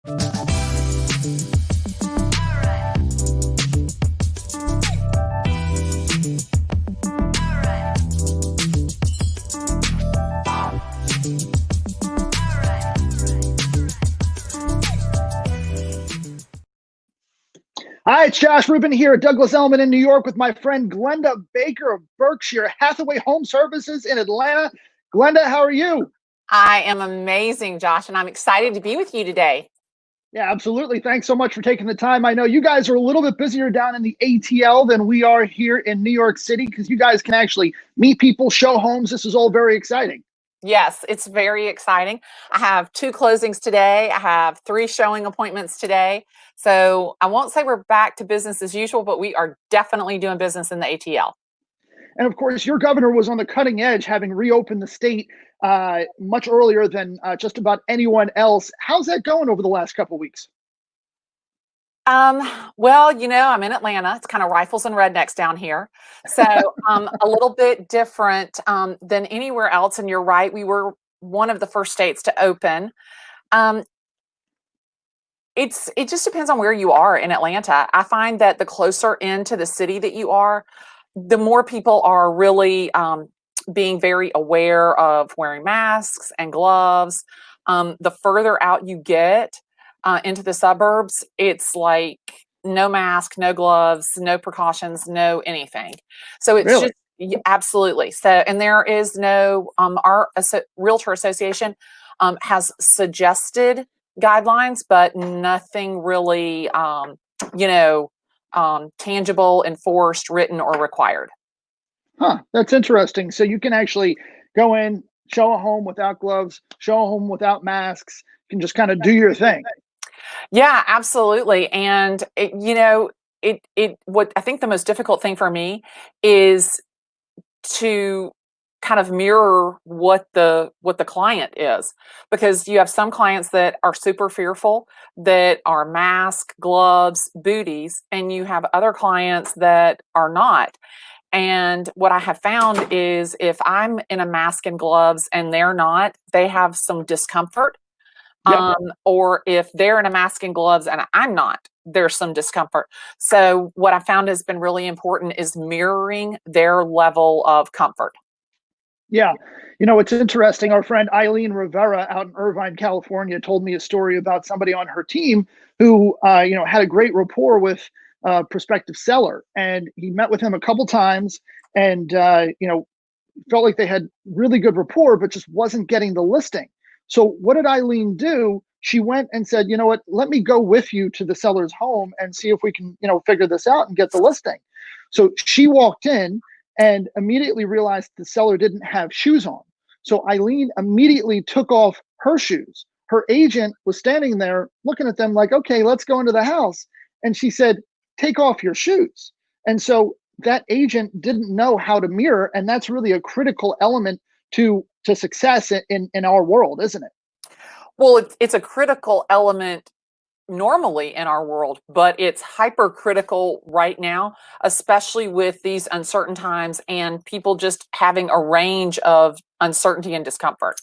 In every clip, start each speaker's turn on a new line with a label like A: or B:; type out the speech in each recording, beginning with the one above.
A: Hi, it's Josh Rubin here at Douglas Elliman in New York with my friend Glennda Baker of Berkshire Hathaway Home Services in Atlanta. Glennda, how are you?
B: I am amazing, Josh, and I'm excited to be with you today.
A: Yeah, absolutely. Thanks so much for taking the time. I know you guys are a little bit busier down in the ATL than we are here in New York City because you guys can actually meet people, show homes. This is all very exciting.
B: Yes, it's very exciting. I have 2 closings today. I have 3 showing appointments today. So I won't say we're back to business as usual, but we are definitely doing business in the ATL.
A: And of course, your governor was on the cutting edge, having reopened the state much earlier than just about anyone else. How's that going over the last couple of weeks?
B: Well, I'm in Atlanta. It's kind of rifles and rednecks down here. So a little bit different than anywhere else. And you're right, we were one of the first states to open. Um, it just depends on where you are in Atlanta. I find that the closer into the city that you are, the more people are really being very aware of wearing masks and gloves. The further out you get into the suburbs, it's like no mask, no gloves, no precautions, no anything. So it's
A: Really?
B: just absolutely. So, and there is no, our realtor association has suggested guidelines, but nothing really, tangible, enforced, written, or required.
A: Huh, that's interesting. So you can actually go in, show a home without gloves, show a home without masks, you can just kind of do your thing.
B: Yeah, absolutely. And what I think the most difficult thing for me is to kind of mirror what the client is, because you have some clients that are super fearful, that are mask, gloves, booties, and you have other clients that are not. And what I have found is if I'm in a mask and gloves and they're not, they have some discomfort.
A: Yep.
B: Or if they're in a mask and gloves and I'm not, there's some discomfort. So what I found has been really important is mirroring their level of comfort.
A: Yeah. You know, it's interesting. Our friend Eileen Rivera out in Irvine, California, told me a story about somebody on her team who, had a great rapport with a prospective seller. And he met with him a couple times and, felt like they had really good rapport, but just wasn't getting the listing. So what did Eileen do? She went and said, you know what, let me go with you to the seller's home and see if we can, figure this out and get the listing. So she walked in and immediately realized the seller didn't have shoes on. So Eileen immediately took off her shoes. Her agent was standing there looking at them like, okay, let's go into the house. And she said, take off your shoes. And so that agent didn't know how to mirror. And that's really a critical element to success in our world, isn't it?
B: Well, it's a critical element normally in our world, but it's hypercritical right now, especially with these uncertain times and people just having a range of uncertainty and discomfort.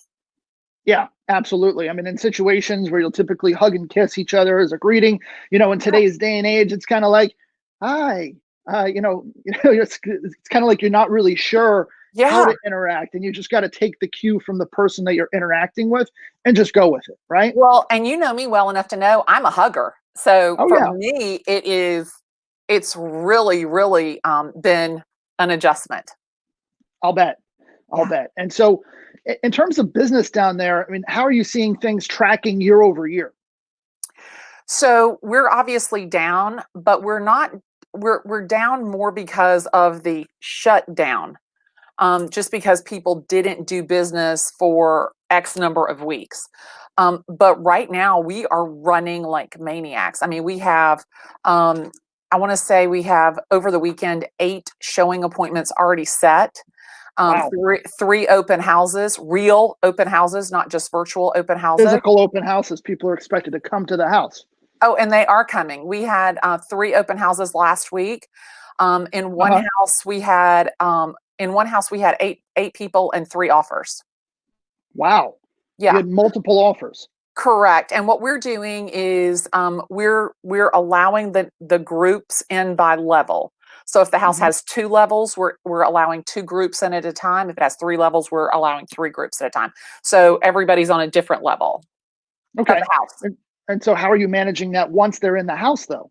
A: Yeah, absolutely. I mean, in situations where you'll typically hug and kiss each other as a greeting, in today's day and age, it's kind of like, hi, it's kind of like you're not really sure how
B: Yeah.
A: to interact, and you just got to take the cue from the person that you're interacting with and just go with it, right?
B: Well, and you know me well enough to know I'm a hugger. So
A: Oh
B: for
A: yeah,
B: me, it's really, really been an adjustment.
A: I'll bet. I'll
B: Yeah.
A: bet. And so, in terms of business down there, I mean, how are you seeing things tracking year over year?
B: So we're obviously down, but we're not, we're down more because of the shutdown. Just because people didn't do business for X number of weeks. But right now we are running like maniacs. I mean, we have, I want to say we have over the weekend 8 showing appointments already set.
A: Wow.
B: Three open houses, real open houses, not just virtual open houses.
A: Physical open houses, people are expected to come to the house.
B: Oh, and they are coming. We had 3 open houses last week. In one
A: Uh-huh.
B: house, we had eight people and 3 offers.
A: Wow. You
B: Yeah,
A: had multiple offers.
B: Correct. And what we're doing is we're allowing the groups in by level. So if the house
A: Mhm.
B: has 2 levels, we're allowing 2 groups in at a time. If it has 3 levels, we're allowing 3 groups at a time. So everybody's on a different level of
A: Okay.
B: the house.
A: And, and so how are you managing that once they're in the house though?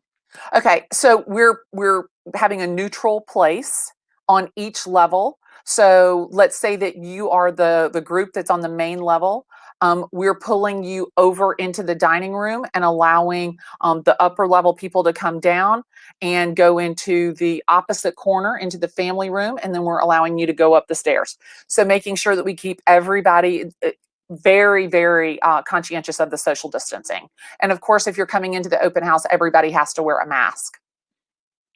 B: Okay, so we're having a neutral place on each level. So let's say that you are the group that's on the main level. We're pulling you over into the dining room and allowing the upper level people to come down and go into the opposite corner into the family room, and then we're allowing you to go up the stairs. So making sure that we keep everybody very, very conscientious of the social distancing. And of course, if you're coming into the open house, everybody has to wear a mask.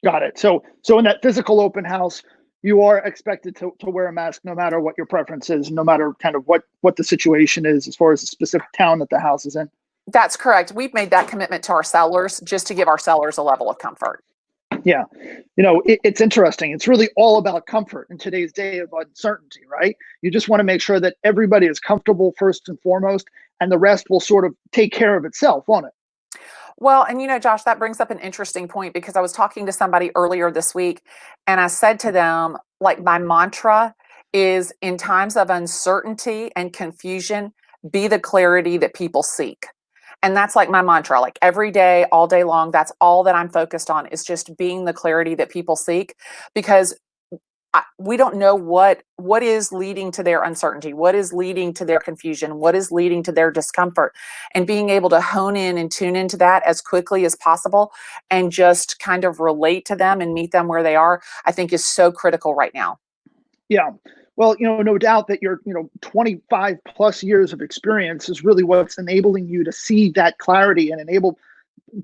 A: Got it. So in that physical open house, you are expected to wear a mask no matter what your preference is, no matter kind of what the situation is as far as the specific town that the house is in.
B: That's correct. We've made that commitment to our sellers just to give our sellers a level of comfort.
A: Yeah. It's interesting. It's really all about comfort in today's day of uncertainty, right? You just want to make sure that everybody is comfortable first and foremost, and the rest will sort of take care of itself, won't it?
B: Well, and Josh, that brings up an interesting point because I was talking to somebody earlier this week and I said to them, like, my mantra is in times of uncertainty and confusion, be the clarity that people seek. And that's like my mantra, like every day, all day long, that's all that I'm focused on is just being the clarity that people seek because we don't know what is leading to their uncertainty, what is leading to their confusion, what is leading to their discomfort, and being able to hone in and tune into that as quickly as possible and just kind of relate to them and meet them where they are, I think is so critical right now.
A: Yeah. Well, no doubt that your, 25 plus years of experience is really what's enabling you to see that clarity and enable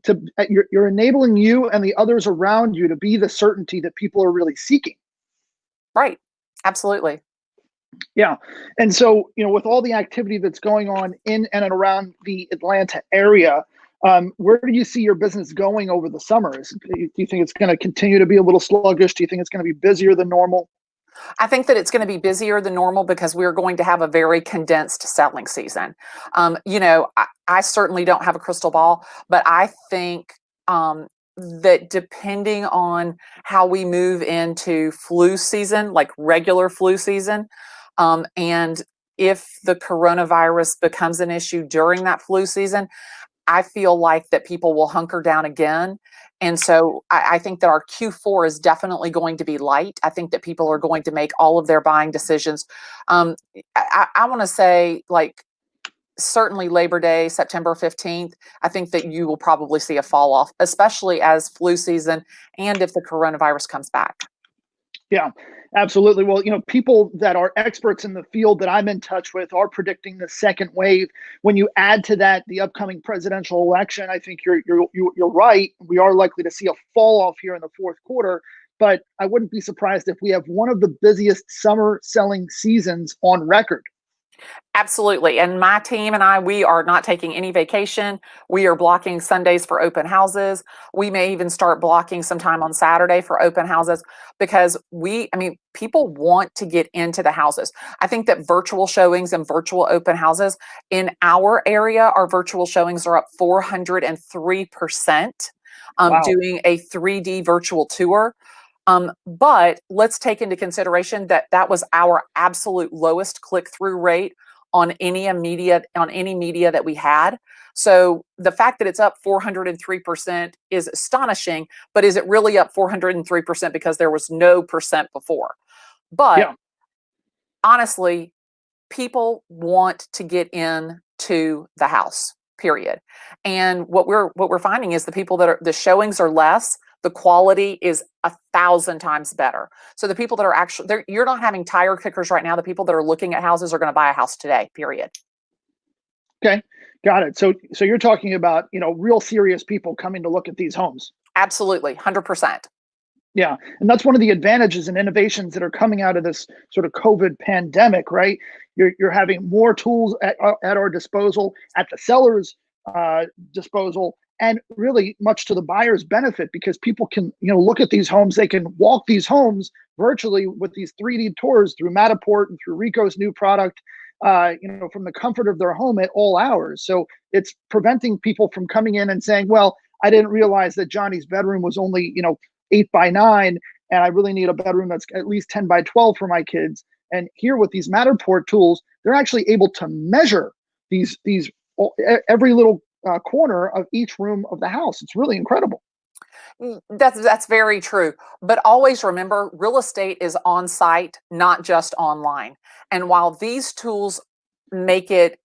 A: to you're enabling you and the others around you to be the certainty that people are really seeking.
B: Right. Absolutely.
A: Yeah. And so, with all the activity that's going on in and around the Atlanta area, where do you see your business going over the summers? Do you think it's going to continue to be a little sluggish? Do you think it's going to be busier than normal?
B: I think that it's going to be busier than normal because we're going to have a very condensed selling season. I certainly don't have a crystal ball, but I think that depending on how we move into flu season, like regular flu season, and if the coronavirus becomes an issue during that flu season, I feel like that people will hunker down again. And so I think that our Q4 is definitely going to be light. I think that people are going to make all of their buying decisions. Um, I want to say, like, certainly Labor Day, September 15th, I think that you will probably see a fall off, especially as flu season and if the coronavirus comes back.
A: Yeah, absolutely. Well, people that are experts in the field that I'm in touch with are predicting the second wave. When you add to that the upcoming presidential election, I think you're right. We are likely to see a fall off here in the fourth quarter, but I wouldn't be surprised if we have one of the busiest summer selling seasons on record.
B: Absolutely. And my team and I, we are not taking any vacation. We are blocking Sundays for open houses. We may even start blocking sometime on Saturday for open houses because people want to get into the houses. I think that virtual showings and virtual open houses in our area, our virtual showings are up 403%,
A: Wow.
B: doing a 3D virtual tour. But let's take into consideration that that was our absolute lowest click-through rate on any media that we had. So the fact that it's up 403% is astonishing, but is it really up 403% because there was no percent before? But
A: Yeah.
B: honestly, people want to get into the house, period. And what we're finding is the showings are less, the quality is 1,000 times better. So the people that are actually you're not having tire kickers right now. The people that are looking at houses are going to buy a house today, period.
A: Okay. Got it. So you're talking about, real serious people coming to look at these homes.
B: Absolutely, 100%.
A: Yeah. And that's one of the advantages and innovations that are coming out of this sort of COVID pandemic, right? You're having more tools at our disposal, at the seller's disposal, and really much to the buyer's benefit because people can, look at these homes. They can walk these homes virtually with these 3D tours through Matterport and through Rico's new product. from the comfort of their home at all hours. So it's preventing people from coming in and saying, well, I didn't realize that Johnny's bedroom was only, 8 by 9, and I really need a bedroom that's at least 10 by 12 for my kids. And here with these Matterport tools, they're actually able to measure these every little corner of each room of the house. It's really incredible.
B: That's very true. But always remember, real estate is on site, not just online. And while these tools make it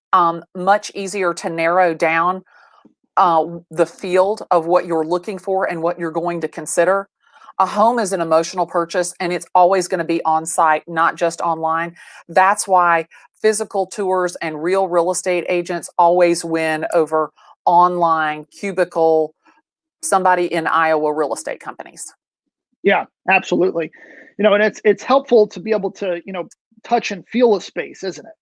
B: much easier to narrow down the field of what you're looking for and what you're going to consider, a home is an emotional purchase and it's always going to be on site, not just online. That's why physical tours and real estate agents always win over online cubicle somebody in Iowa real estate companies.
A: Yeah, absolutely. And it's helpful to be able to, touch and feel a space, isn't it?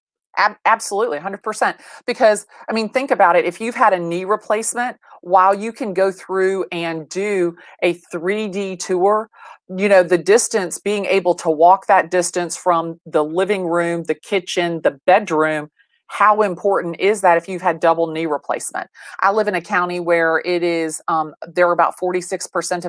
B: Absolutely, 100%. Because, I mean, think about it. If you've had a knee replacement, while you can go through and do a 3D tour, the distance, being able to walk that distance from the living room, the kitchen, the bedroom, how important is that if you've had double knee replacement? I live in a county where it is, there are about 46%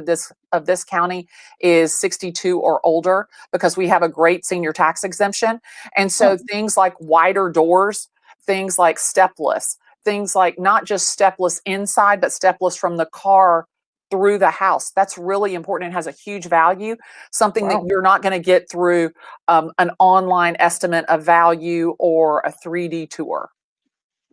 B: of this county is 62 or older because we have a great senior tax exemption. And so
A: Huh.
B: things like wider doors, things like stepless, things like not just stepless inside, but stepless from the car through the house. That's really important and has a huge value, something that
A: Wow.
B: you're not going to get through an online estimate of value or a 3D tour.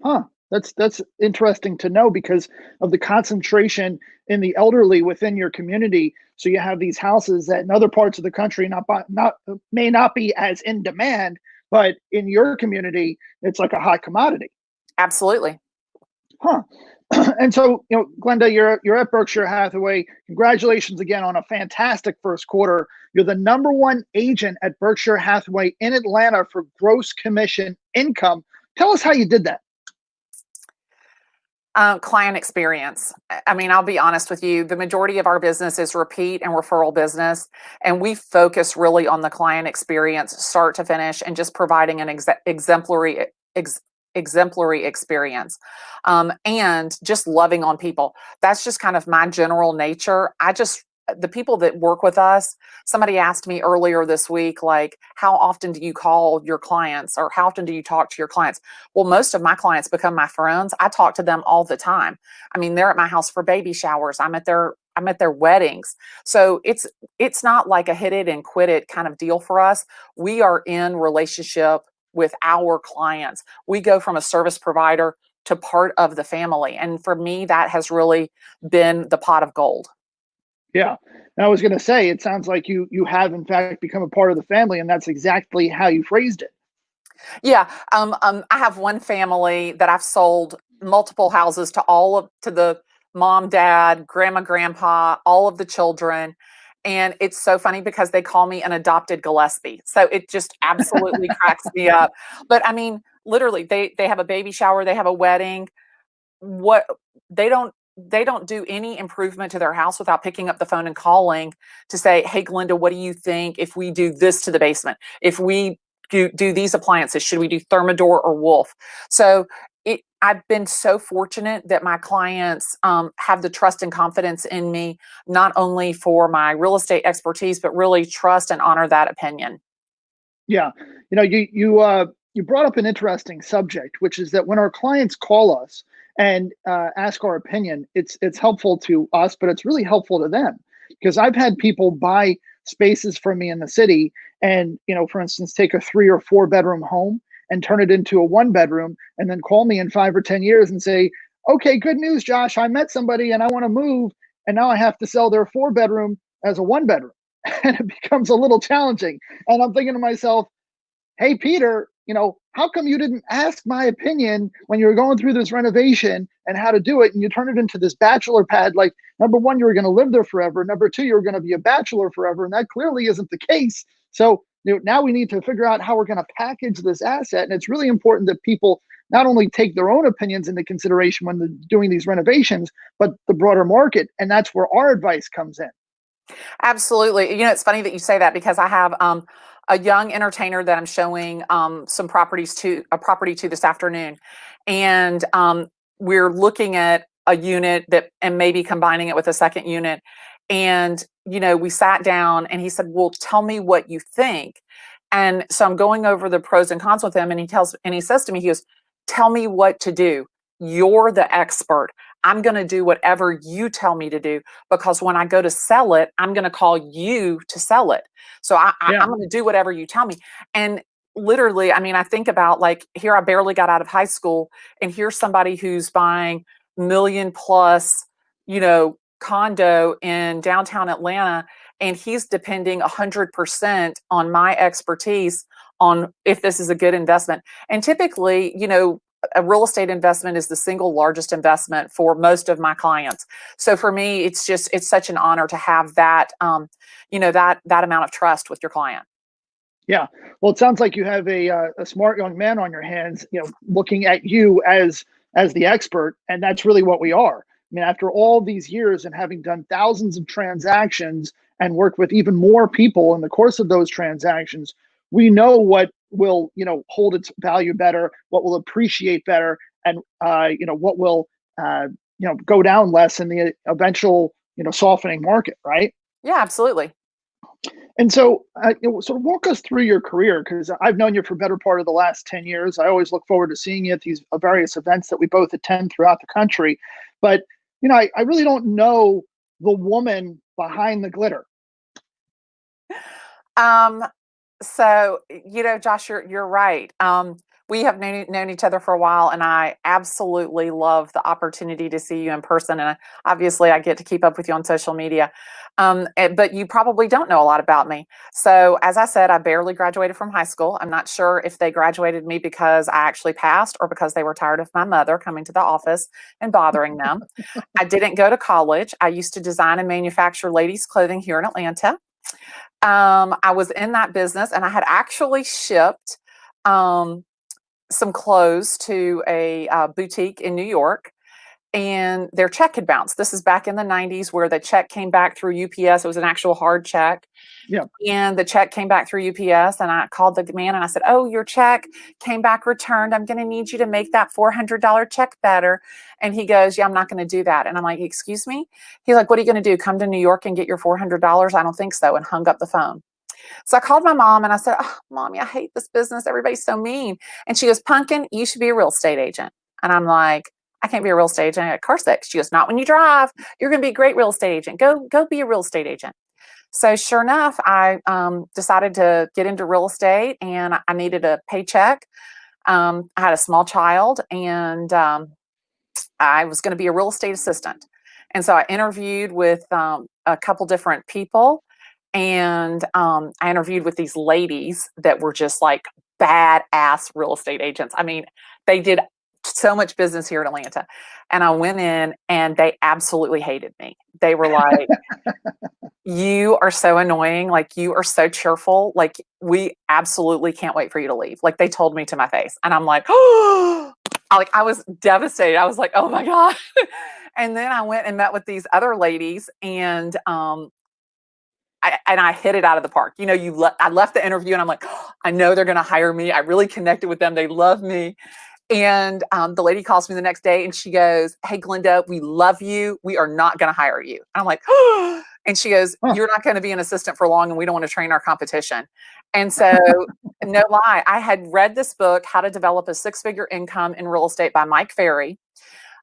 A: Huh. That's interesting to know because of the concentration in the elderly within your community. So you have these houses that in other parts of the country not may not be as in demand, but in your community, it's like a hot commodity.
B: Absolutely.
A: Huh. And so, Glenda, you're at Berkshire Hathaway. Congratulations again on a fantastic first quarter. You're the number one agent at Berkshire Hathaway in Atlanta for gross commission income. Tell us how you did that.
B: Client experience. I mean, I'll be honest with you, the majority of our business is repeat and referral business, and we focus really on the client experience, start to finish, and just providing an exemplary experience, and just loving on people. That's just kind of my general nature. The people that work with us, somebody asked me earlier this week, like, how often do you call your clients or how often do you talk to your clients? Well, most of my clients become my friends. I talk to them all the time. I mean, they're at my house for baby showers. I'm at their weddings. So it's not like a hit it and quit it kind of deal for us. We are in relationship with our clients. We go from a service provider to part of the family. And for me, that has really been the pot of gold.
A: Yeah. And I was going to say, it sounds like you have in fact become a part of the family, and that's exactly how you phrased it.
B: Yeah, I have one family that I've sold multiple houses to the mom, dad, grandma, grandpa, all of the children, and it's so funny because they call me an adopted Gillespie. So it just absolutely cracks me up. But I mean, literally, they have a baby shower, they have a wedding. What they don't do any improvement to their house without picking up the phone and calling to say, "Hey, Glenda, what do you think if we do this to the basement? If we do these appliances, should we do Thermador or Wolf?" So I've been so fortunate that my clients have the trust and confidence in me, not only for my real estate expertise, but really trust and honor that opinion.
A: Yeah. You brought up an interesting subject, which is that when our clients call us and ask our opinion, it's helpful to us, but it's really helpful to them because I've had people buy spaces from me in the city and, for instance, take a 3 or 4 bedroom home and turn it into a 1 bedroom and then call me in 5 or 10 years and say, okay, good news, Josh, I met somebody and I want to move. And now I have to sell their 4 bedroom as a 1 bedroom. And it becomes a little challenging. And I'm thinking to myself, hey, Peter, how come you didn't ask my opinion when you were going through this renovation and how to do it? And you turn it into this bachelor pad. Like, number one, you were going to live there forever. Number two, you're going to be a bachelor forever. And that clearly isn't the case. So, now we need to figure out how we're going to package this asset. And it's really important that people not only take their own opinions into consideration when they're doing these renovations, but the broader market. And that's where our advice comes in.
B: Absolutely. It's funny that you say that because I have a young entertainer that I'm showing some properties to a property to this afternoon, and we're looking at a unit that and maybe combining it with a second unit. And we sat down and he said, "Well, tell me what you think." And so I'm going over the pros and cons with him, and he says to me, he goes, "Tell me what to do. You're the expert. I'm going to do whatever you tell me to do, because when I go to sell it, I'm going to call you to sell it. So
A: Yeah.
B: I'm going to do whatever you tell me." And literally, I mean, I think about, like, here I barely got out of high school, and here's somebody who's buying million plus, condo in downtown Atlanta, and he's depending 100% on my expertise on if this is a good investment. And typically, a real estate investment is the single largest investment for most of my clients. So for me, it's such an honor to have that, that amount of trust with your client.
A: Yeah. Well, it sounds like you have a smart young man on your hands, looking at you as the expert, and that's really what we are. I mean, after all these years and having done thousands of transactions and worked with even more people in the course of those transactions, we know what will, hold its value better, what will appreciate better, and what will go down less in the eventual, softening market, right?
B: Yeah, absolutely.
A: And so, sort of walk us through your career, because I've known you for better part of the last 10 years. I always look forward to seeing you at these various events that we both attend throughout the country. But, I really don't know the woman behind the glitter.
B: Um, So, Josh, you're right. We have known each other for a while, and I absolutely love the opportunity to see you in person. And obviously, I get to keep up with you on social media. But you probably don't know a lot about me. So, as I said, I barely graduated from high school. I'm not sure if they graduated me because I actually passed or because they were tired of my mother coming to the office and bothering them. I didn't go to college. I used to design and manufacture ladies' clothing here in Atlanta. I was in that business, and I had actually shipped um, some clothes to a boutique in New York, and their check had bounced. This is back in the 90s, where the check came back through UPS. It was an actual hard check.
A: Yeah.
B: And the check came back through UPS, and I called the man and I said, "Oh, your check came back returned. I'm going to need you to make that $400 check better." And he goes, "Yeah, I'm not going to do that." And I'm like, "Excuse me?" He's like, "What are you going to do? Come to New York and get your $400? I don't think so." And hung up the phone. So I called my mom and I said, "Oh, Mommy, I hate this business. Everybody's so mean." And she goes, "Pumpkin, you should be a real estate agent." And I'm like, "I can't be a real estate agent at car sex." She goes, "Not when you drive. You're going to be a great real estate agent. Go be a real estate agent." So sure enough, I decided to get into real estate, and I needed a paycheck. I had a small child, and I was going to be a real estate assistant. And so I interviewed with a couple different people, and I interviewed with these ladies that were just like badass real estate agents. I mean, they did so much business here in Atlanta. And I went in, and they absolutely hated me. They were like, "You are so annoying. Like, you are so cheerful. Like, we absolutely can't wait for you to leave." Like, they told me to my face. And I'm like, "Oh," I was devastated. I was like, "Oh my God." And then I went and met with these other ladies, and I hit it out of the park. I left the interview, and I'm like, "Oh, I know they're going to hire me. I really connected with them. They love me." And the lady calls me the next day, and she goes, "Hey, Glennda, we love you. We are not going to hire you." And I'm like, "Oh," and she goes,
A: Huh.
B: "You're not going to be an assistant for long, and we don't want to train our competition." And so, no lie, I had read this book, How to Develop a Six-Figure Income in Real Estate by Mike Ferry.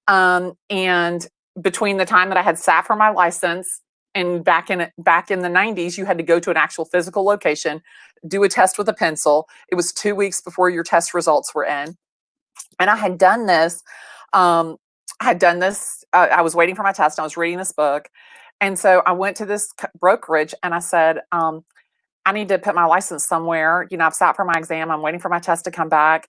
B: And between the time that I had sat for my license and back in the 90s, you had to go to an actual physical location, do a test with a pencil. It was 2 weeks before your test results were in. And I had done this. I was waiting for my test. And I was reading this book. And so I went to this brokerage, and I said, "I need to put my license somewhere. I've sat for my exam. I'm waiting for my test to come back."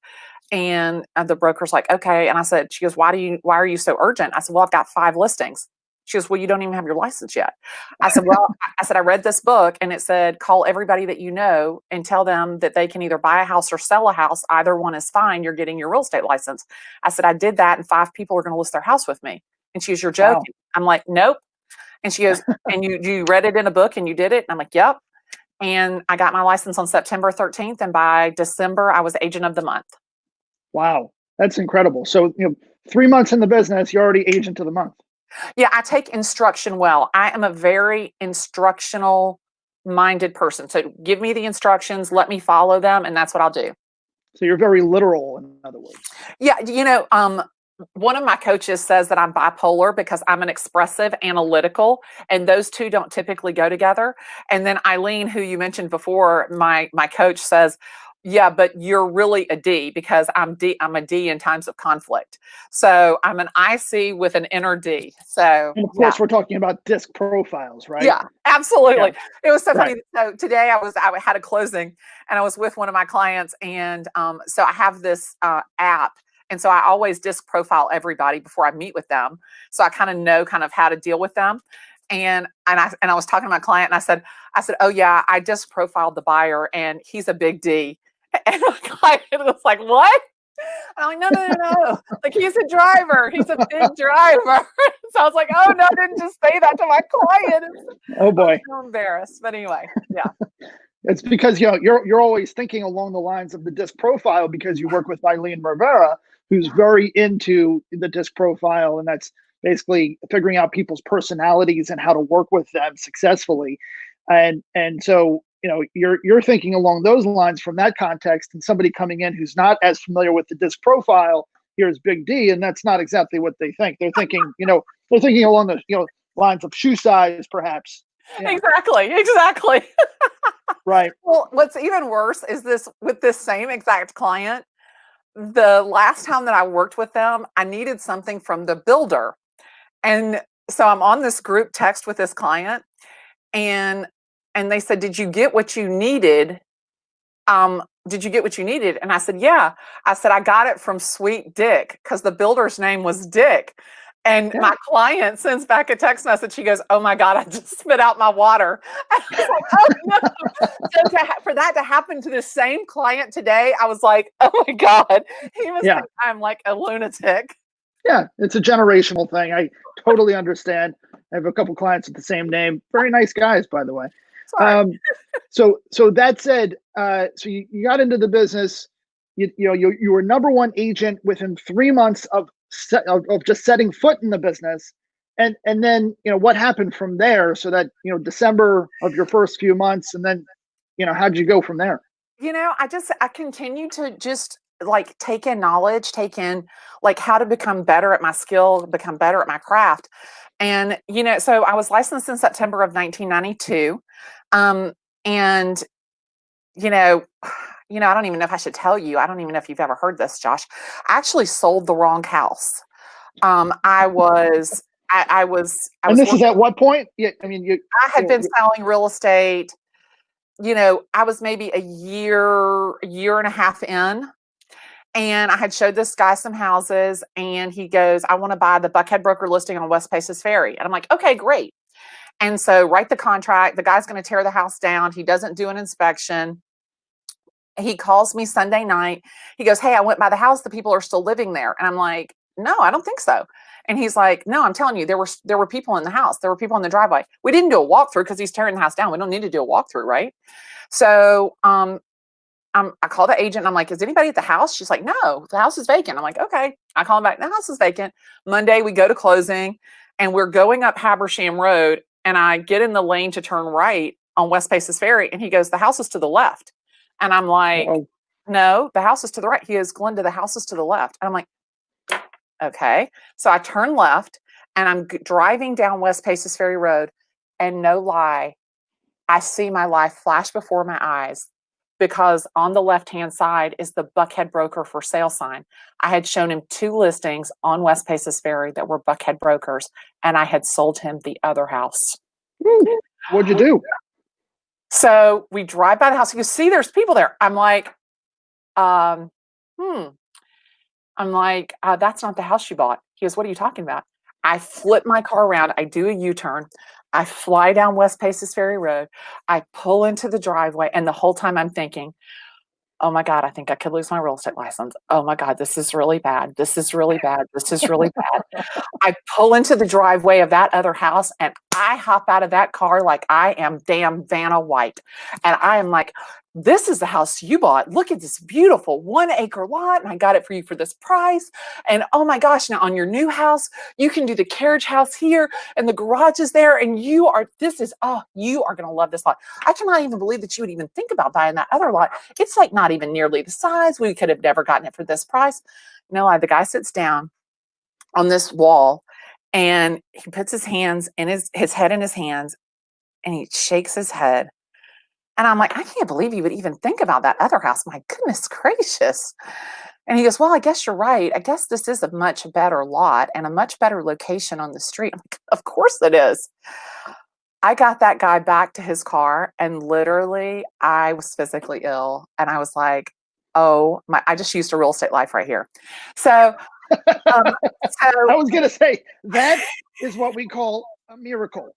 B: And the broker's like, "Okay." And I said, she goes, "Why are you so urgent?" I said, "Well, I've got 5 listings." She goes, "Well, you don't even have your license yet." I said, "Well," I said, "I read this book, and it said, call everybody that you know and tell them that they can either buy a house or sell a house. Either one is fine. You're getting your real estate license." I said, "I did that, and 5 people are going to list their house with me." And she goes, "You're
A: Wow.
B: joking." I'm like, "Nope." And she goes, "And you read it in a book and you did it?" And I'm like, "Yep." And I got my license on September 13th, and by December, I was agent of the month.
A: Wow, that's incredible. So, 3 months in the business, you're already agent of the month.
B: Yeah, I take instruction well. I am a very instructional minded person. So give me the instructions, let me follow them, and that's what I'll do.
A: So you're very literal, in other words.
B: Yeah, one of my coaches says that I'm bipolar because I'm an expressive analytical, and those two don't typically go together. And then Eileen, who you mentioned before, my coach says, yeah, but you're really a D because I'm a D in times of conflict. So I'm an IC with an inner D. So
A: And of
B: yeah.
A: course, we're talking about disc profiles, right?
B: Yeah, absolutely.
A: Yeah.
B: It was so
A: Right.
B: funny. So today I had a closing, and I was with one of my clients, and so I have this app, and so I always disc profile everybody before I meet with them, so I kind of know how to deal with them. And I was talking to my client, and I said, oh yeah, I disc profiled the buyer, and he's a big D. And my client was like, what? And I'm like, no. Like, he's a driver. He's a big driver. So I was like, oh no, I didn't just say that to my client.
A: Oh boy.
B: I'm so embarrassed. But anyway, yeah.
A: It's because you're always thinking along the lines of the disc profile because you work with Eileen Rivera, who's very into the disc profile, and that's basically figuring out people's personalities and how to work with them successfully. And so you're thinking along those lines from that context, and somebody coming in who's not as familiar with the disc profile here's Big D, and that's not exactly what they think. They're thinking along the lines of shoe size, perhaps. Yeah.
B: Exactly.
A: Right.
B: Well, what's even worse is this with this same exact client. The last time that I worked with them, I needed something from the builder. And so I'm on this group text with this client, and they said, did you get what you needed? Did you get what you needed? And I said, yeah. I said, I got it from Sweet Dick because the builder's name was Dick. And my client sends back a text message. She goes, oh my God, I just spit out my water. I was like, oh no. So for that to happen to the same client today, I was like, oh my God, he must think I'm like a lunatic.
A: Yeah, it's a generational thing. I totally understand. I have a couple clients with the same name. Very nice guys, by the way. So that said, so you got into the business. You were number one agent within 3 months of just setting foot in the business, and then what happened from there? So that December of your first few months, and then how did you go from there?
B: I continue to just like take in knowledge, take in like how to become better at my skill, become better at my craft. And, so I was licensed in September of 1992. And, I don't even know if I should tell you. I don't even know if you've ever heard this, Josh. I actually sold the wrong house. I was
A: And this is at what point? Yeah, I mean,
B: I had been selling real estate. I was maybe a year and a half in, and I had showed this guy some houses, and he goes, I want to buy the Buckhead Broker listing on West Paces Ferry. And I'm like, okay, great. And so write the contract. The guy's going to tear the house down. He doesn't do an inspection. He calls me Sunday night. He goes, hey, I went by the house. The people are still living there. And I'm like, no, I don't think so. And he's like, no, I'm telling you, there were people in the house. There were people in the driveway. We didn't do a walkthrough because he's tearing the house down. We don't need to do a walkthrough, right? So I call the agent and I'm like, is anybody at the house? She's like, no, the house is vacant. I'm like, okay. I call him back. The house is vacant. Monday, we go to closing, and we're going up Habersham Road, and I get in the lane to turn right on West Paces Ferry, and he goes, the house is to the left. And I'm like, no, the house is to the right. He goes, Glennda, the house is to the left. And I'm like, okay. So I turn left, and I'm driving down West Paces Ferry Road, and no lie, I see my life flash before my eyes, because on the left-hand side is the Buckhead Broker for sale sign. I had shown him 2 listings on West Paces Ferry that were Buckhead Brokers, and I had sold him the other house.
A: What'd you do?
B: So we drive by the house. He goes, see, there's people there. I'm like, I'm like, that's not the house you bought. He goes, what are you talking about? I flip my car around. I do a U-turn. I fly down West Paces Ferry Road. I pull into the driveway, and the whole time I'm thinking, oh my God, I think I could lose my real estate license. Oh my God, this is really bad. This is really bad. This is really bad. I pull into the driveway of that other house and I hop out of that car like I am damn Vanna White. And I am like, this is the house you bought. Look at this beautiful 1 acre lot. And I got it for you for this price. And oh my gosh, now on your new house, you can do the carriage house here and the garage is there. And you are going to love this lot. I cannot even believe that you would even think about buying that other lot. It's like not even nearly the size. We could have never gotten it for this price. No, the guy sits down on this wall and he puts his hands in his head in his hands and he shakes his head. And I'm like, I can't believe you would even think about that other house. My goodness gracious. And he goes, well, I guess you're right. I guess this is a much better lot and a much better location on the street. I'm like, of course it is. I got that guy back to his car and literally I was physically ill. And I was like, oh my, I just used a real estate life right here. So, um,
A: I was going to say, that is what we call a miracle.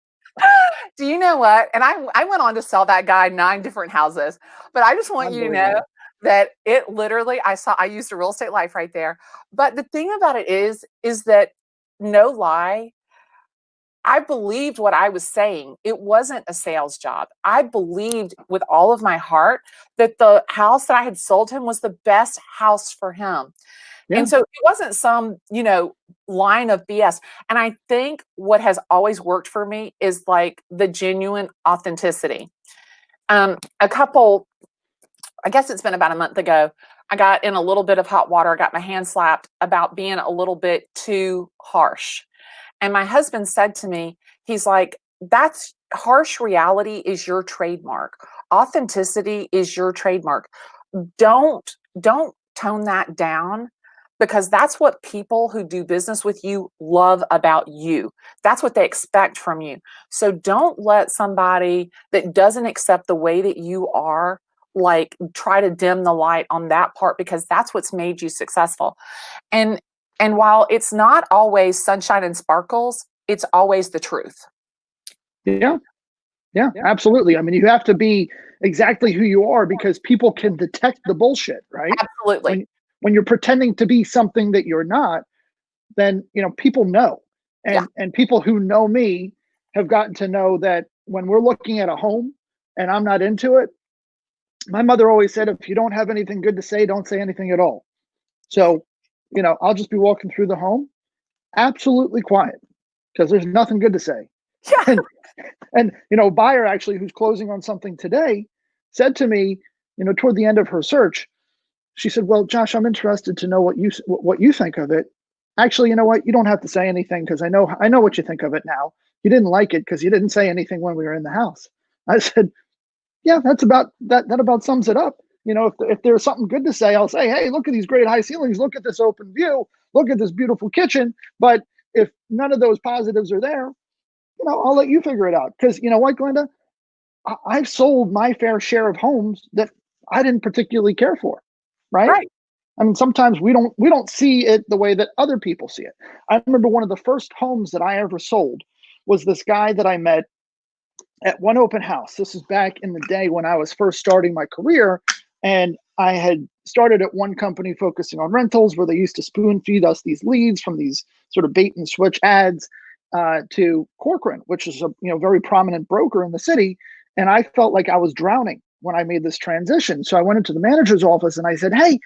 B: do you know what? And I went on to sell that guy 9 different houses, but I just want you to know that it literally, I used a real estate life right there. But the thing about it is that no lie, I believed what I was saying. It wasn't a sales job. I believed with all of my heart that the house that I had sold him was the best house for him.
A: Yeah.
B: And so it wasn't some, line of BS. And I think what has always worked for me is like the genuine authenticity. I guess it's been about a month ago, I got in a little bit of hot water. I got my hand slapped about being a little bit too harsh. And my husband said to me, he's like, that's harsh reality is your trademark. Authenticity is your trademark. Don't tone that down because that's what people who do business with you love about you. That's what they expect from you. So don't let somebody that doesn't accept the way that you are like try to dim the light on that part because that's what's made you successful. And while it's not always sunshine and sparkles, it's always the truth.
A: Yeah. Yeah, absolutely. I mean, you have to be exactly who you are because people can detect the bullshit, right?
B: Absolutely.
A: When you're pretending to be something that you're not, then people know. And people who know me have gotten to know that when we're looking at a home and I'm not into it, my mother always said, if you don't have anything good to say, don't say anything at all. So, I'll just be walking through the home, absolutely quiet, because there's nothing good to say.
B: Yeah.
A: And a buyer actually who's closing on something today said to me, toward the end of her search, she said, well, Josh, I'm interested to know what you think of it. Actually, you know what? You don't have to say anything because I know what you think of it now. You didn't like it because you didn't say anything when we were in the house. I said, yeah, that's about that about sums it up. If there's something good to say, I'll say, hey, look at these great high ceilings, look at this open view, look at this beautiful kitchen. But if none of those positives are there, I'll let you figure it out. Because you know what, Glennda, I've sold my fair share of homes that I didn't particularly care for. Right. I mean, sometimes we don't see it the way that other people see it. I remember one of the first homes that I ever sold was this guy that I met at one open house. This is back in the day when I was first starting my career. And I had started at one company focusing on rentals where they used to spoon feed us these leads from these sort of bait and switch ads to Corcoran, which is a very prominent broker in the city. And I felt like I was drowning when I made this transition. So I went into the manager's office and I said, hey,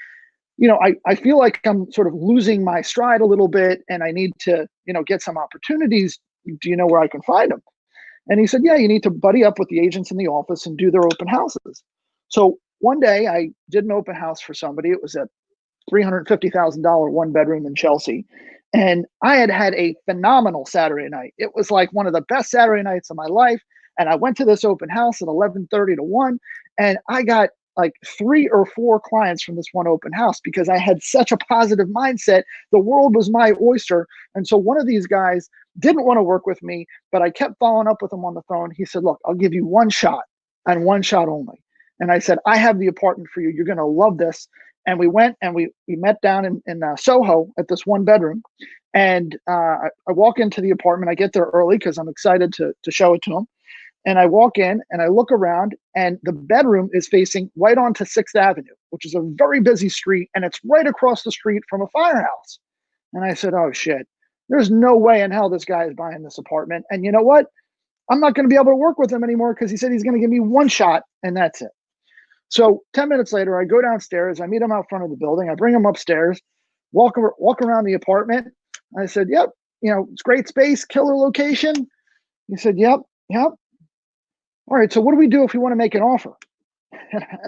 A: I feel like I'm sort of losing my stride a little bit and I need to, get some opportunities. Do you know where I can find them? And he said, yeah, you need to buddy up with the agents in the office and do their open houses. So one day I did an open house for somebody. It was a $350,000 one bedroom in Chelsea. And I had had a phenomenal Saturday night. It was like one of the best Saturday nights of my life. And I went to this open house at 11:30 to 1. And I got like 3 or 4 clients from this one open house because I had such a positive mindset. The world was my oyster. And so one of these guys didn't want to work with me, but I kept following up with him on the phone. He said, look, I'll give you one shot and one shot only. And I said, I have the apartment for you. You're going to love this. And we went and we met down in Soho at this one bedroom. And I walk into the apartment. I get there early because I'm excited to show it to him. And I walk in and I look around, and the bedroom is facing right onto 6th Avenue, which is a very busy street, and it's right across the street from a firehouse. And I said, oh shit, there's no way in hell this guy is buying this apartment. And you know what? I'm not going to be able to work with him anymore because he said he's going to give me one shot and that's it. So 10 minutes later, I go downstairs, I meet him out front of the building, I bring him upstairs, walk around the apartment. I said, yep, it's great space, killer location. He said, yep, yep. All right, so what do we do if we want to make an offer?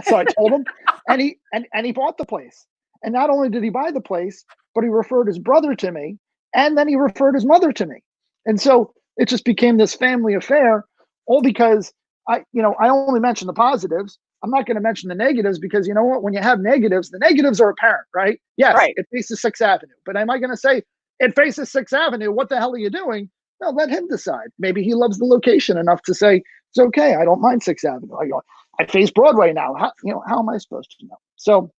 A: So I told him, and he bought the place. And not only did he buy the place, but he referred his brother to me, and then he referred his mother to me. And so it just became this family affair, all because I only mention the positives. I'm not going to mention the negatives because you know what? When you have negatives, the negatives are apparent, right? Yes,
B: Right.
A: it faces 6th Avenue, but am I going to say it faces 6th Avenue? What the hell are you doing? No, let him decide. Maybe he loves the location enough to say it's okay. I don't mind 6th Avenue. I face Broadway now. How am I supposed to know? So,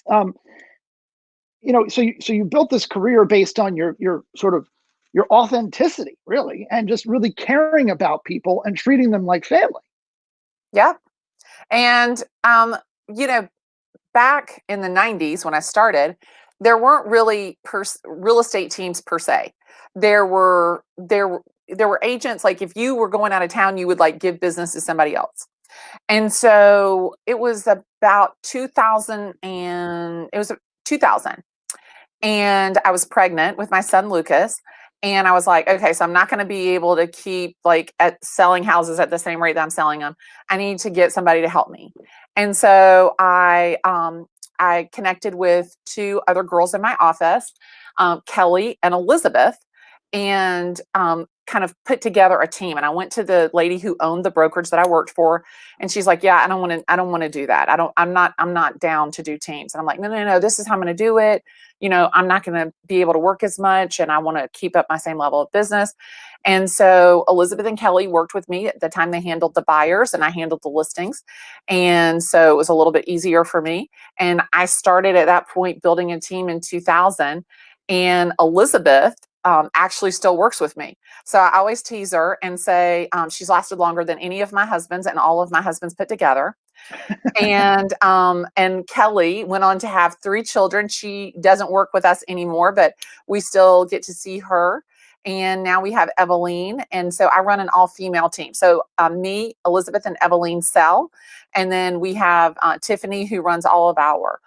A: um, so you built this career based on your sort of your authenticity, really, and just really caring about people and treating them like family.
B: Yeah. And, you know, back in the 90s when I started, there weren't really real estate teams per se. There were agents, like if you were going out of town, you would like give business to somebody else. And so it was about 2000 and it was 2000 and I was pregnant with my son Lucas. And I was like, okay, so I'm not going to be able to keep like at selling houses at the same rate that I'm selling them. I need to get somebody to help me. And so I connected with two other girls in my office, Kelly and Elizabeth, and kind of put together a team. And I went to the lady who owned the brokerage that I worked for, and she's like, "Yeah, I don't want to do that. I'm not down to do teams." And I'm like, "No, no, no. This is how I'm going to do it. I'm not going to be able to work as much, and I want to keep up my same level of business." And so Elizabeth and Kelly worked with me. At the time, they handled the buyers and I handled the listings. And so it was a little bit easier for me. And I started at that point building a team in 2000. And Elizabeth actually still works with me. So I always tease her and say she's lasted longer than any of my husbands and all of my husbands put together. And Kelly went on to have 3 children. She doesn't work with us anymore, but we still get to see her. And now we have Eveline. And so I run an all-female team. So me, Elizabeth, and Eveline sell. And then we have Tiffany, who runs all of our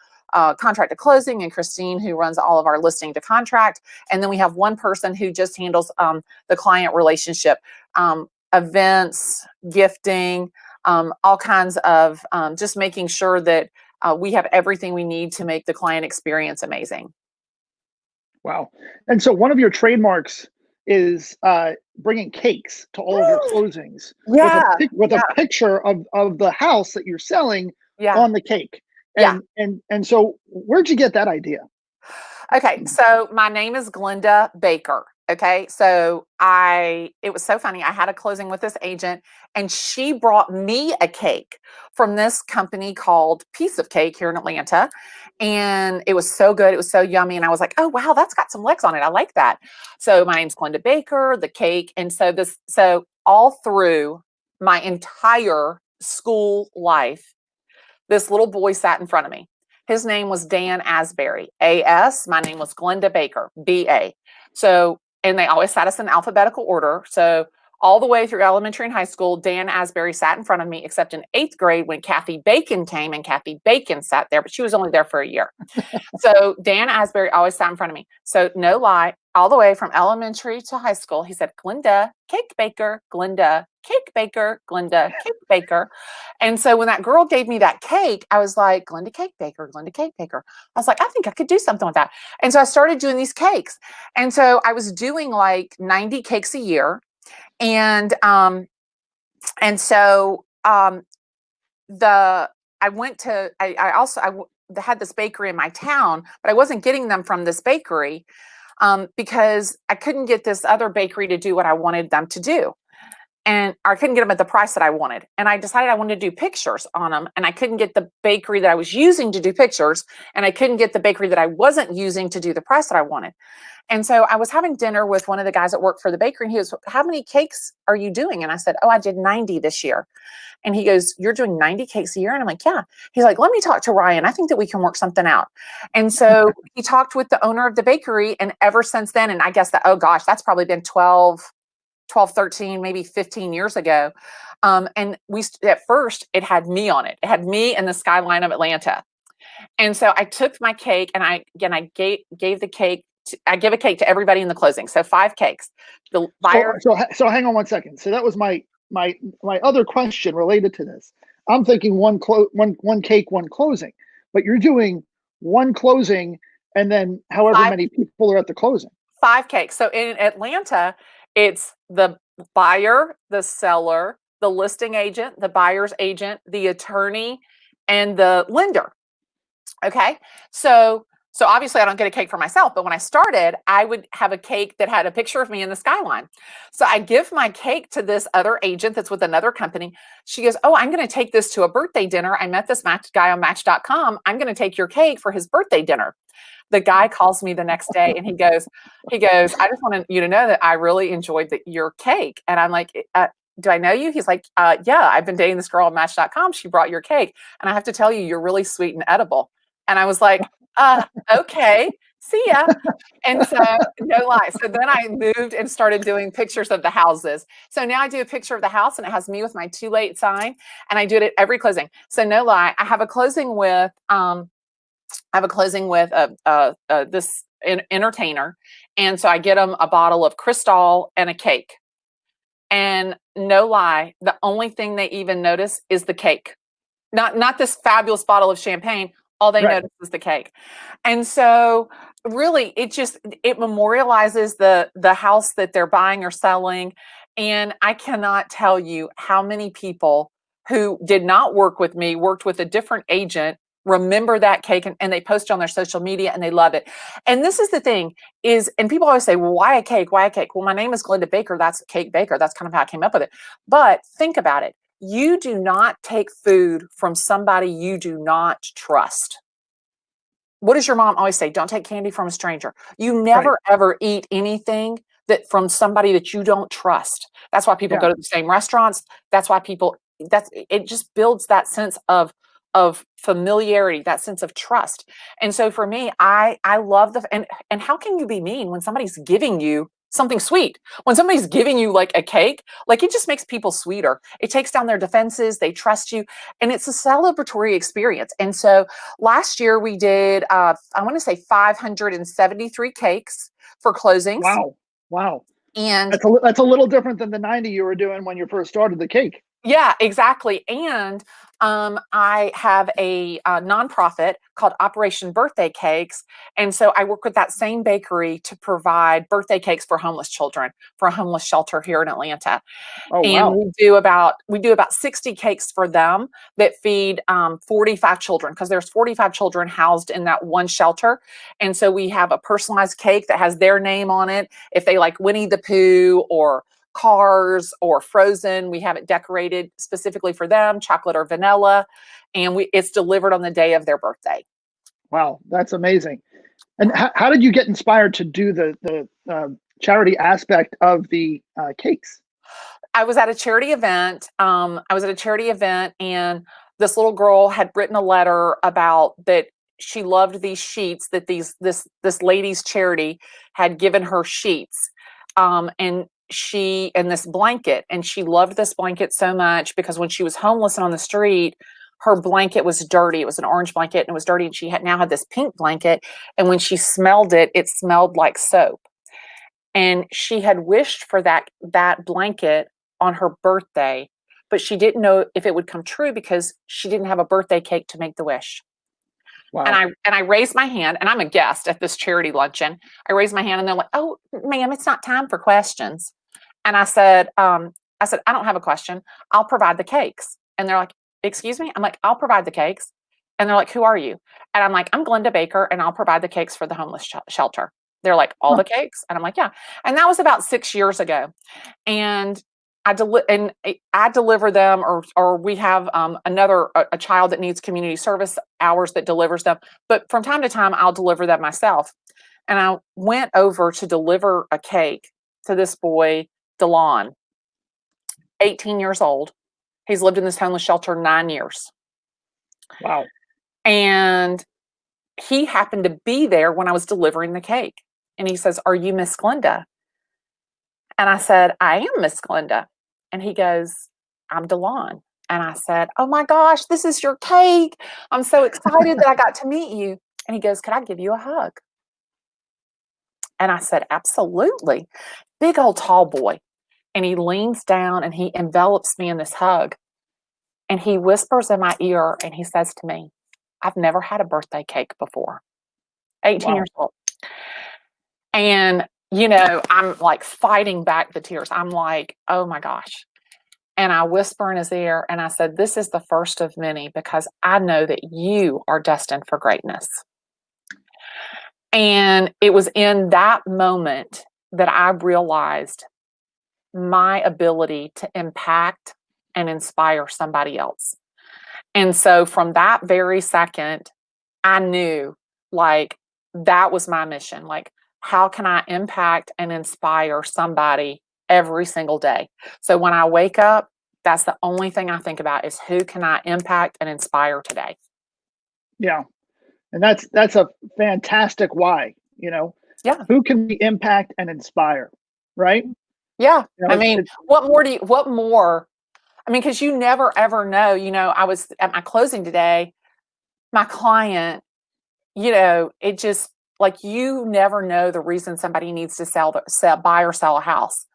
B: contract to closing, and Christine, who runs all of our listing to contract. And then we have one person who just handles the client relationship, events, gifting, all kinds of just making sure that we have everything we need to make the client experience amazing.
A: Wow. And so one of your trademarks is bringing cakes to all of your closings
B: Yeah,
A: with
B: yeah,
A: a picture of the house that you're selling
B: yeah,
A: on the cake.
B: yeah.
A: And so where'd you get that idea?
B: Okay, so my name is Glennda Baker. Okay, so it was so funny. I had a closing with this agent, and she brought me a cake from this company called Piece of Cake here in Atlanta. And it was so good. It was so yummy. And I was like, oh, wow, that's got some legs on it. I like that. So my name's Glennda Baker, the cake. And so all through my entire school life, this little boy sat in front of me. His name was Dan Asbury, A.S. My name was Glennda Baker, B.A. So, and they always sat us in alphabetical order. So all the way through elementary and high school, Dan Asbury sat in front of me, except in 8th grade when Kathy Bacon came, and Kathy Bacon sat there, but she was only there for a year. So Dan Asbury always sat in front of me. So no lie, all the way from elementary to high school, he said, Glennda, cake baker, Glennda, cake baker, Glennda, cake baker. And so when that girl gave me that cake, I was like, Glennda cake baker, Glennda cake baker. I was like, I think I could do something with that. And so I started doing these cakes. And so I was doing like 90 cakes a year. And so the I went to I also had this bakery in my town, but I wasn't getting them from this bakery because I couldn't get this other bakery to do what I wanted them to do. and I couldn't get them at the price that I wanted. And I decided I wanted to do pictures on them, and I couldn't get the bakery that I was using to do pictures, and I couldn't get the bakery that I wasn't using to do the price that I wanted. And so I was having dinner with one of the guys that worked for the bakery, and he was, how many cakes are you doing? And I said, oh, I did 90 this year. And he goes, you're doing 90 cakes a year? And I'm like, yeah. He's like, let me talk to Ryan. I think that we can work something out. And so he talked with the owner of the bakery. And ever since then, and I guess that, oh gosh, that's probably been 13, maybe 15 years ago. And we, at first, it had me on it. It had me and the skyline of Atlanta. And so I took my cake, and I gave the cake. I give a cake to everybody in the closing. So 5 cakes. The buyer.
A: So hang on one second. So that was my other question related to this. I'm thinking one cake, one closing, but you're doing one closing and then however many people are at the closing.
B: 5 cakes. So in Atlanta, it's the buyer, the seller, the listing agent, the buyer's agent, the attorney, and the lender. Okay. So obviously I don't get a cake for myself, but when I started, I would have a cake that had a picture of me in the skyline. So I give my cake to this other agent that's with another company. She goes, oh, I'm going to take this to a birthday dinner. I met this guy on Match.com. I'm going to take your cake for his birthday dinner. The guy calls me the next day, and he goes, I just wanted you to know that I really enjoyed your cake. And I'm like, do I know you? He's like, yeah, I've been dating this girl on Match.com. She brought your cake. And I have to tell you, you're really sweet and edible. And I was like, okay, see ya. And so, no lie. So then I moved and started doing pictures of the houses. So now I do a picture of the house, and it has me with my too late sign, and I do it at every closing. So no lie, I have a closing with this entertainer, and so I get them a bottle of Cristal and a cake. And no lie, the only thing they even notice is the cake, not this fabulous bottle of champagne. All they notice is the cake. And so really it memorializes the house that they're buying or selling. And I cannot tell you how many people who did not work with me, worked with a different agent, remember that cake, and they post it on their social media, and they love it. And this is the thing and people always say, well, why a cake? Why a cake? Well, my name is Glennda Baker. That's a cake baker. That's kind of how I came up with it. But think about it. You do not take food from somebody you do not trust. What does your mom always say? Don't take candy from a stranger. You never, ever eat anything that from somebody that you don't trust. That's why people go to the same restaurants. That's why it just builds that sense of familiarity, that sense of trust. And so for me, I love and how can you be mean when somebody's giving you something sweet? When somebody's giving you like a cake, like it just makes people sweeter. It takes down their defenses. They trust you, and it's a celebratory experience. And so last year we did, I want to say 573 cakes for closings.
A: Wow.
B: And
A: that's a little different than the 90 you were doing when you first started the cake.
B: Yeah, exactly. And I have a nonprofit called Operation Birthday Cakes. And so I work with that same bakery to provide birthday cakes for homeless children, for a homeless shelter here in Atlanta.
A: Oh,
B: and
A: wow.
B: we do about 60 cakes for them that feed 45 children, because there's 45 children housed in that one shelter. And so we have a personalized cake that has their name on it. If they like Winnie the Pooh or Cars or Frozen, we have it decorated specifically for them, chocolate or vanilla, and it's delivered on the day of their birthday.
A: Wow, that's amazing. And how did you get inspired to do the charity aspect of the cakes?
B: I was at a charity event. And this little girl had written a letter about that she loved these sheets, that this lady's charity had given her sheets. And this blanket, and she loved this blanket so much because when she was homeless and on the street, her blanket was dirty. It was an orange blanket, and it was dirty, and she now had this pink blanket, and when she smelled it, it smelled like soap. And she had wished for that blanket on her birthday, but she didn't know if it would come true because she didn't have a birthday cake to make the wish.
A: Wow.
B: And I raised my hand, and I'm a guest at this charity luncheon. I raised my hand, and they're like, "Oh, ma'am, it's not time for questions." And I said, I don't have a question. I'll provide the cakes. And they're like, "Excuse me?" I'm like, "I'll provide the cakes." And they're like, "Who are you?" And I'm like, "I'm Glennda Baker, and I'll provide the cakes for the homeless shelter." They're like, "All the cakes?" And I'm like, "Yeah." And that was about 6 years ago. And I deliver them, or we have a child that needs community service hours that delivers them. But from time to time, I'll deliver them myself. And I went over to deliver a cake to this boy, DeLon, 18 years old. He's lived in this homeless shelter 9 years.
A: Wow.
B: And he happened to be there when I was delivering the cake. And he says, "Are you Miss Glennda?" And I said, "I am Miss Glennda." And he goes, "I'm DeLon." And I said, "Oh my gosh, this is your cake. I'm so excited that I got to meet you." And he goes, "Could I give you a hug?" And I said, "Absolutely." Big old tall boy. And he leans down and he envelops me in this hug. And he whispers in my ear and he says to me, "I've never had a birthday cake before." 18
A: Wow.
B: years old. And, I'm like fighting back the tears. I'm like, "Oh my gosh." And I whisper in his ear and I said, "This is the first of many because I know that you are destined for greatness." And it was in that moment that I realized my ability to impact and inspire somebody else. And so from that very second, I knew, like, that was my mission. Like, how can I impact and inspire somebody every single day? So when I wake up, that's the only thing I think about is who can I impact and inspire today?
A: Yeah. And that's a fantastic why, you know.
B: Yeah.
A: Who can we impact and inspire, right?
B: Yeah.
A: You know,
B: I mean, what more? I mean, because you never ever know. I was at my closing today, my client, it just like you never know the reason somebody needs to buy or sell a house.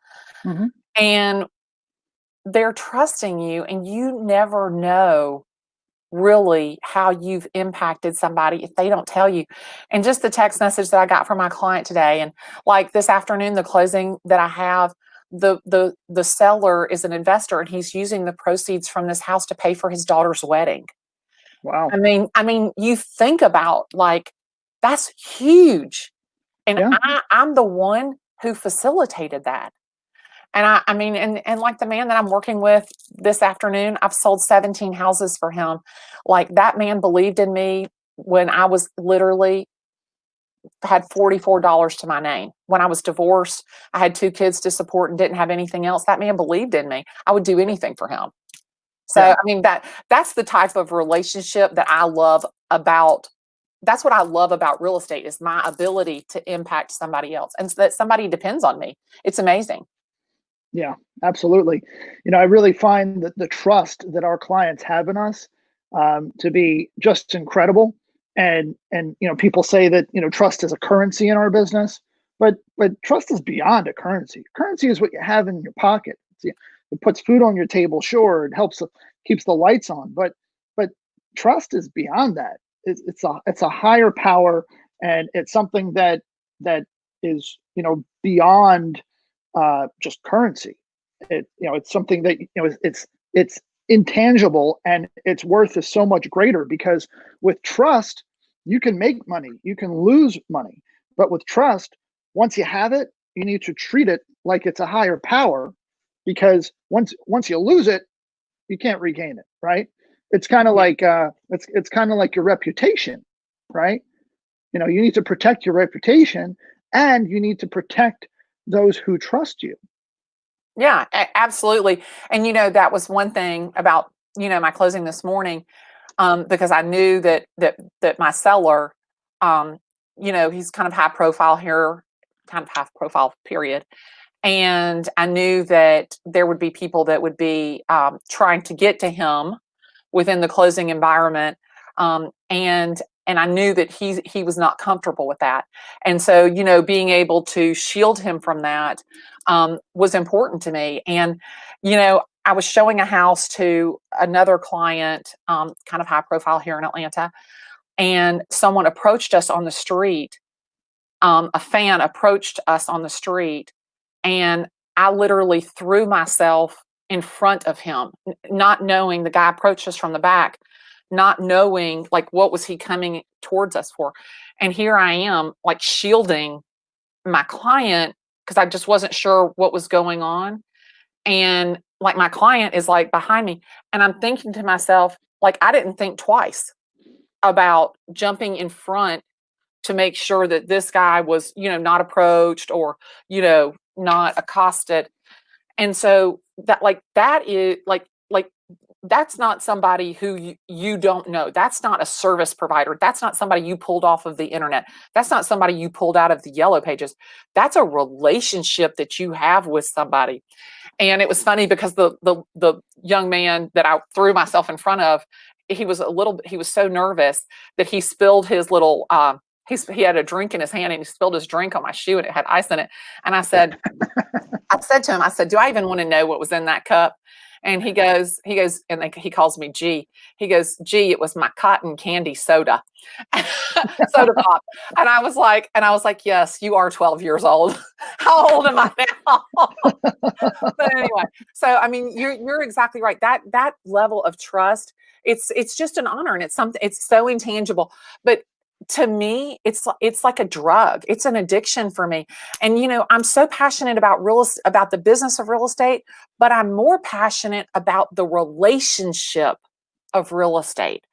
A: Mhm.
B: And they're trusting you, and you never know really how you've impacted somebody if they don't tell you. And just the text message that I got from my client today, and like this afternoon, the closing that I have, the seller is an investor and he's using the proceeds from this house to pay for his daughter's wedding.
A: Wow.
B: I mean, you think about like that's huge. And
A: Yeah.
B: I'm the one who facilitated that. And I mean, and like the man that I'm working with this afternoon, I've sold 17 houses for him. Like that man believed in me when I was literally had $44 to my name. When I was divorced, I had 2 kids to support and didn't have anything else. That man believed in me. I would do anything for him. So
A: Yeah.
B: I mean that's the type of relationship that I love about that's what I love about real estate is my ability to impact somebody else and so that somebody depends on me. It's amazing.
A: Yeah, absolutely. You know, I really find that the trust that our clients have in us to be just incredible. And people say that trust is a currency in our business, but trust is beyond a currency. Currency is what you have in your pocket. It puts food on your table. Sure, it helps keeps the lights on, but trust is beyond that. It's a higher power, and it's something that is beyond just currency. It's something that it's intangible, and its worth is so much greater because with trust, you can make money, you can lose money, but with trust, once you have it, you need to treat it like it's a higher power because once you lose it, you can't regain it, right? It's kind of
B: Yeah.
A: like it's kind of like your reputation, right? You need to protect your reputation, and you need to protect those who trust you.
B: Yeah, absolutely. And that was one thing about my closing this morning, because I knew that my seller, um, he's kind of high profile here, kind of high profile period, and I knew that there would be people that would be trying to get to him within the closing environment, and I knew that he was not comfortable with that, and so being able to shield him from that was important to me. And I was showing a house to another client, kind of high profile here in Atlanta, and someone approached us on the street. A fan approached us on the street, and I literally threw myself in front of him, not knowing the guy approached us from the back, not knowing like what was he coming towards us for. And here I am, like shielding my client because I just wasn't sure what was going on. And like my client is like behind me, and I'm thinking to myself, like, I didn't think twice about jumping in front to make sure that this guy was, not approached or, not accosted. And so that is like that's not somebody who you don't know. That's not a service provider. That's not somebody you pulled off of the internet. That's not somebody you pulled out of the yellow pages. That's a relationship that you have with somebody. And it was funny because the young man that I threw myself in front of, he was so nervous that he spilled his little he had a drink in his hand and he spilled his drink on my shoe and it had ice in it. And I said to him, I said, "Do I even want to know what was in that cup?" And he goes, and he calls me G. He goes, "G, it was my cotton candy soda, soda pop." And I was like, "Yes, you are 12 years old." How old am I now? But anyway, so I mean, you're exactly right. That level of trust, it's just an honor, and it's something. It's so intangible, but to me, it's like a drug. It's an addiction for me. And I'm so passionate about about the business of real estate, but I'm more passionate about the relationship of real estate.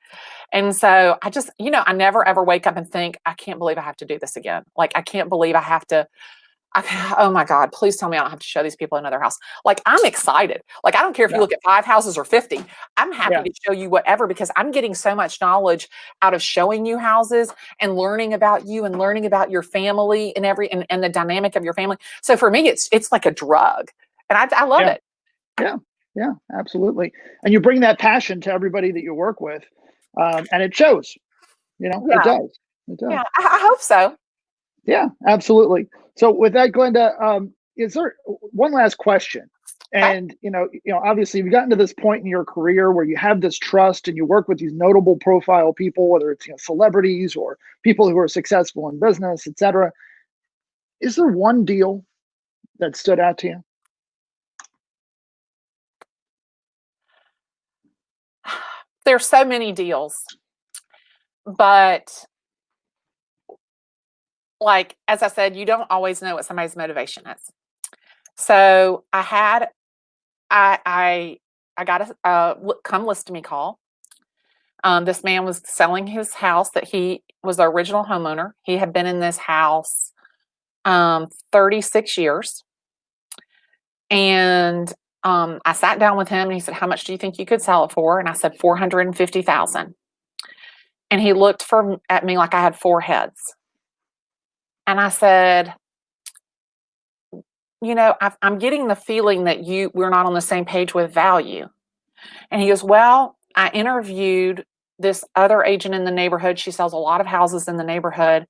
B: And so I just, I never ever wake up and think, I can't believe I have to do this again. Like, I can't believe I have to oh my God, please tell me I don't have to show these people another house. Like, I'm excited. Like, I don't care if you look at 5 houses or 50. I'm happy to show you whatever, because I'm getting so much knowledge out of showing you houses and learning about you and learning about your family and and the dynamic of your family. So for me, it's like a drug, and I love it.
A: Yeah, absolutely. And you bring that passion to everybody that you work with, and it shows. It
B: Yeah.
A: does. It does.
B: Yeah. I hope so.
A: Yeah, absolutely. So with that, Glenda, is there one last question?
B: Okay.
A: And obviously you've gotten to this point in your career where you have this trust and you work with these notable profile people, whether it's celebrities or people who are successful in business, etc. Is there one deal that stood out to you?
B: There's so many deals, but like, as I said, you don't always know what somebody's motivation is. So I got a come list to me call. This man was selling his house that he was the original homeowner. He had been in this house 36 years. And I sat down with him and he said, "How much do you think you could sell it for?" And I said, 450,000. And he looked at me like I had 4 heads. And I said, I'm getting the feeling that we're not on the same page with value. And he goes, "Well, I interviewed this other agent in the neighborhood. She sells a lot of houses in the neighborhood.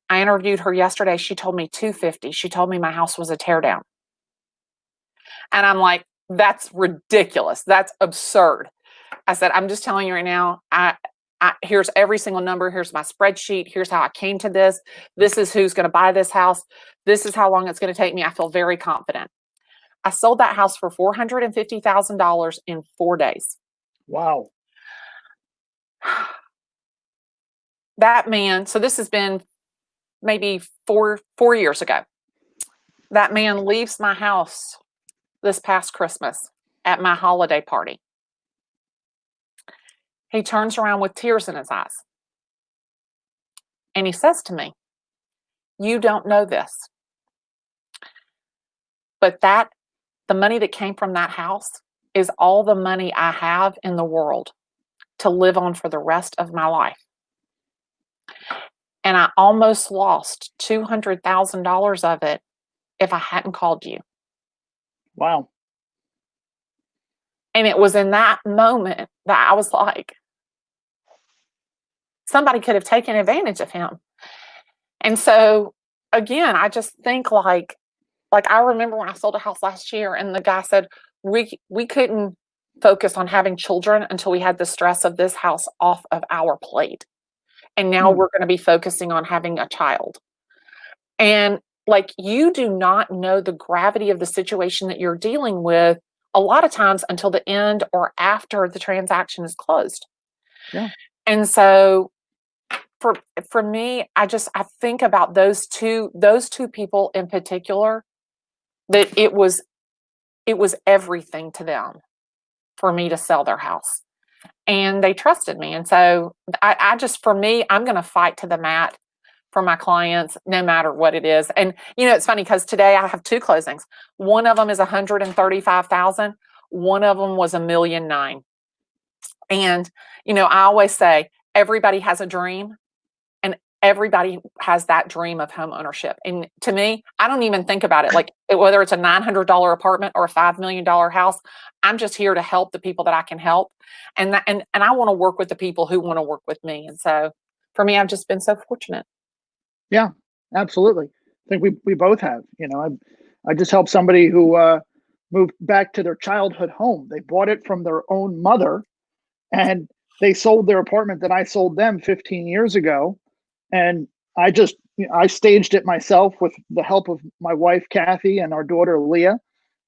B: I interviewed her yesterday. She told me 250. She told me my house was a tear down." And I'm like, "That's ridiculous. That's absurd." I said, "I'm just telling you right now, here's every single number. Here's my spreadsheet. Here's how I came to this. This is who's going to buy this house. This is how long it's going to take me. I feel very confident." I sold that house for $450,000 in 4 days.
A: Wow.
B: That man, so this has been maybe four years ago. That man leaves my house this past Christmas at my holiday party. He turns around with tears in his eyes. And he says to me, "You don't know this, but the money that came from that house is all the money I have in the world to live on for the rest of my life. And I almost lost $200,000 of it if I hadn't called you."
A: Wow.
B: And it was in that moment that I was like, somebody could have taken advantage of him. And so again, I just think like I remember when I sold a house last year and the guy said, we couldn't focus on having children until we had the stress of this house off of our plate. And now we're going to be focusing on having a child. And like, you do not know the gravity of the situation that you're dealing with a lot of times until the end or after the transaction is closed.
A: Yeah.
B: And so for me, I think about those two people in particular, that it was it was everything to them for me to sell their house. And they trusted me. And so I just, for me, I'm going to fight to the mat for my clients, no matter what it is. And, it's funny because today I have 2 closings. One of them is 135,000. One of them was $1.9 million. And, I always say everybody has a dream, and everybody has that dream of home ownership. And to me, I don't even think about it like whether it's a $900 apartment or a $5 million house. I'm just here to help the people that I can help. And I want to work with the people who want to work with me. And so for me, I've just been so fortunate.
A: Yeah, absolutely. I think we both have. I just helped somebody who moved back to their childhood home. They bought it from their own mother, and they sold their apartment that I sold them 15 years ago. And I staged it myself with the help of my wife Kathy and our daughter Leah,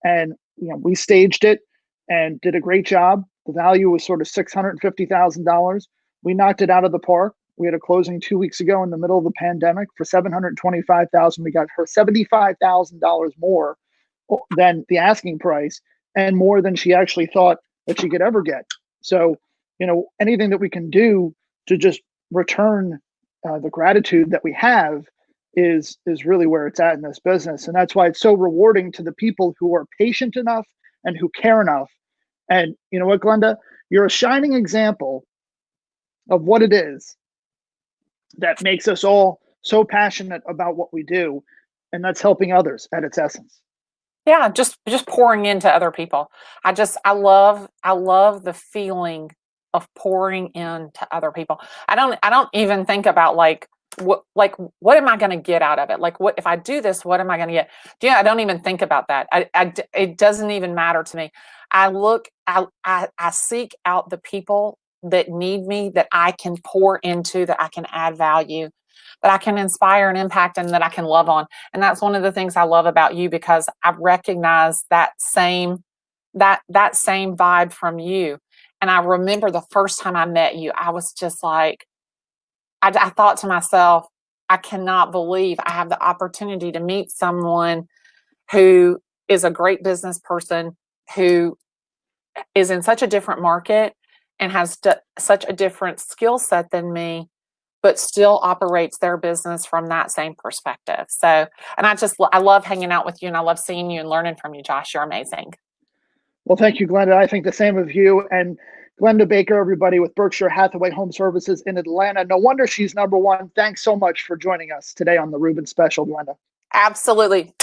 A: and we staged it and did a great job. The value was sort of $650,000. We knocked it out of the park. We had a closing 2 weeks ago in the middle of the pandemic for $725,000. We got her $75,000 more than the asking price, and more than she actually thought that she could ever get. So, anything that we can do to just return the gratitude that we have is really where it's at in this business. And that's why it's so rewarding to the people who are patient enough and who care enough. And you know what, Glennda, you're a shining example of what it is that makes us all so passionate about what we do, and that's helping others at its essence.
B: Yeah, just pouring into other people. I love the feeling of pouring into other people. I don't even think about what am I going to get out of it? Like, what if I do this, what am I going to get? I don't even think about that. It doesn't even matter to me. I seek out the people that need me, that I can pour into, that I can add value, that I can inspire and impact, and that I can love on. And that's one of the things I love about you, because I recognize that same vibe from you. And I remember the first time I met you, I was just like, I thought to myself, I cannot believe I have the opportunity to meet someone who is a great business person, who is in such a different market and has such a different skill set than me, but still operates their business from that same perspective. So, and I love hanging out with you, and I love seeing you and learning from you, Josh. You're amazing.
A: Well, thank you, Glennda. I think the same of you. And Glennda Baker, everybody, with Berkshire Hathaway Home Services in Atlanta. No wonder she's number one. Thanks so much for joining us today on the Rubin Special, Glennda.
B: Absolutely.